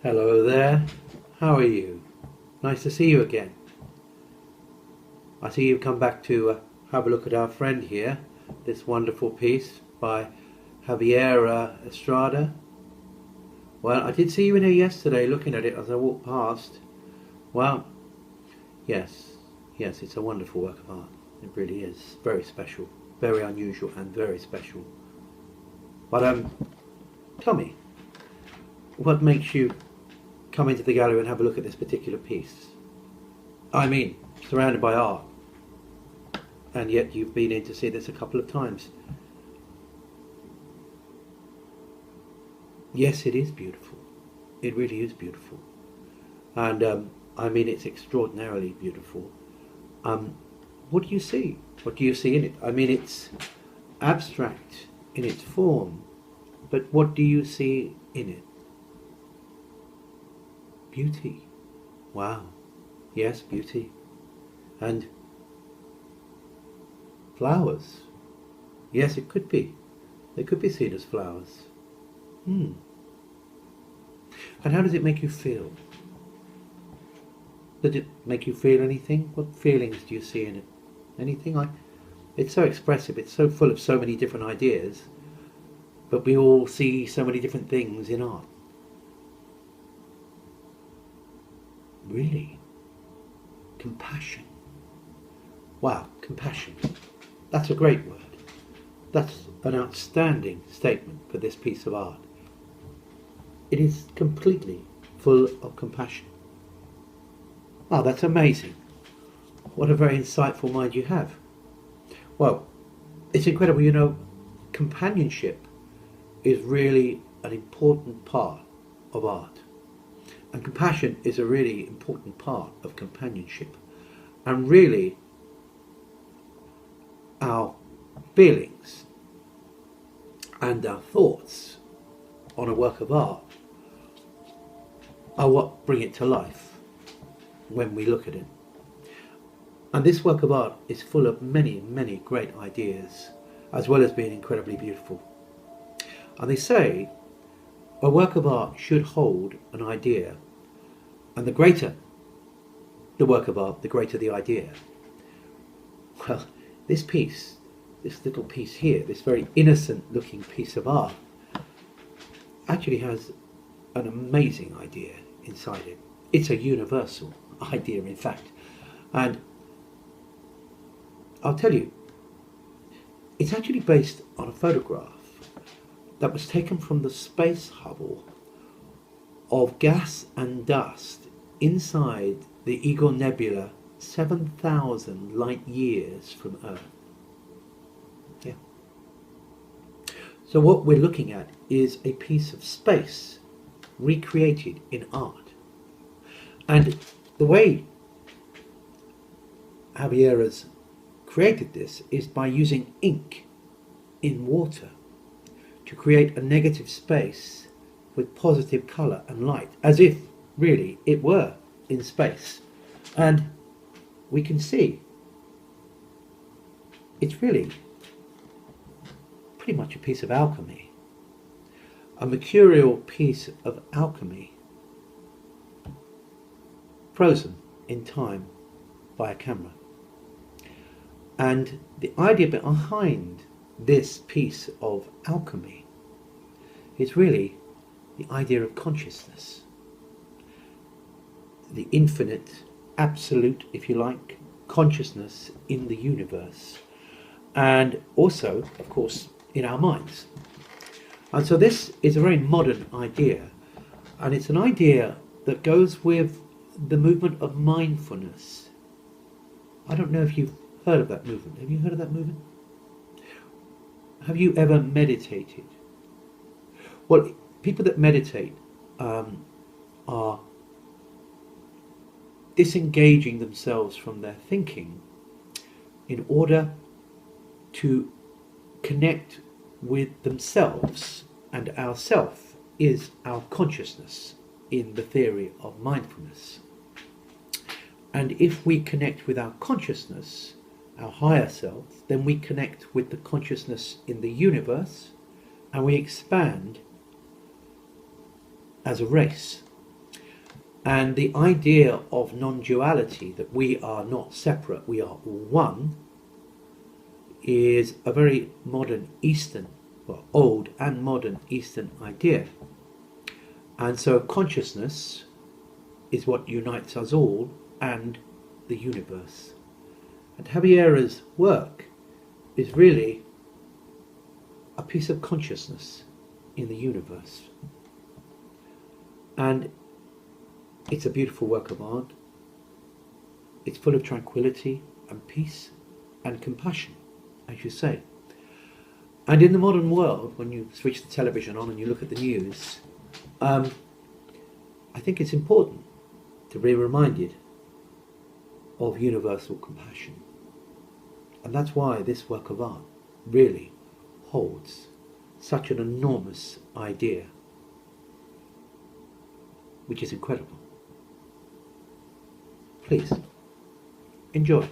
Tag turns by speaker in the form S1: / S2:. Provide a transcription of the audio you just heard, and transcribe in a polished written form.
S1: Hello there. How are you? Nice to see you again. I see you've come back to have a look at our friend here, this wonderful piece by Javier Estrada. Well, I did see you in here yesterday looking at it as I walked past. Well, yes, yes, it's a wonderful work of art. It really is. Very special, very unusual and very special. But tell me, what makes you come into the gallery and have a look at this particular piece? I mean, surrounded by art, and yet you've been in to see this a couple of times. Yes, it is beautiful. It really is beautiful. And I mean, it's extraordinarily beautiful. Um, what do you see? What do you see in it? I mean, it's abstract in its form, but what do you see in it? Beauty. Wow. Yes, beauty. And flowers. Yes, it could be. They could be seen as flowers. Hmm. And how does it make you feel? Does it make you feel anything? What feelings do you see in it? Anything? It's so expressive. It's so full of so many different ideas. But we all see so many different things in art. Really? Compassion. Wow, compassion. That's a great word. That's an outstanding statement for this piece of art. It is completely full of compassion. Oh, that's amazing. What a very insightful mind you have. Well, it's incredible. You know, companionship is really an important part of art. And compassion is a really important part of companionship. And really, our feelings and our thoughts on a work of art are what bring it to life when we look at it. And this work of art is full of many, many great ideas, as well as being incredibly beautiful. And they say a work of art should hold an idea, and the greater the work of art, the greater the idea. Well, this piece, this little piece here, this very innocent looking piece of art, actually has an amazing idea inside it. It's a universal idea, in fact. And I'll tell you, it's actually based on a photograph that was taken from the space Hubble of gas and dust inside the Eagle Nebula 7,000 light years from Earth. Yeah. So what we're looking at is a piece of space recreated in art. And the way Javier has created this is by using ink in water to create a negative space with positive colour and light, as if really it were in space. And we can see it's really pretty much a piece of alchemy, a mercurial piece of alchemy frozen in time by a camera. And the idea behind this piece of alchemy is really the idea of consciousness, the infinite, absolute, if you like, consciousness in the universe, and also, of course, in our minds. And so this is a very modern idea, and it's an idea that goes with the movement of mindfulness. I don't know if you've heard of that movement. Have you heard of that movement? Have you ever meditated? Well, people that meditate are disengaging themselves from their thinking in order to connect with themselves, and our self is our consciousness in the theory of mindfulness. And if we connect with our consciousness, our higher self, then we connect with the consciousness in the universe, and we expand as a race. And the idea of non-duality, that we are not separate, we are all one, is a very modern Eastern, well, old and modern Eastern idea. And so consciousness is what unites us all and the universe. And Javier's work is really a piece of consciousness in the universe. And it's a beautiful work of art. It's full of tranquility and peace and compassion, as you say. And in the modern world, when you switch the television on and you look at the news, I think it's important to be reminded of universal compassion. And that's why this work of art really holds such an enormous idea, which is incredible. Please, enjoy.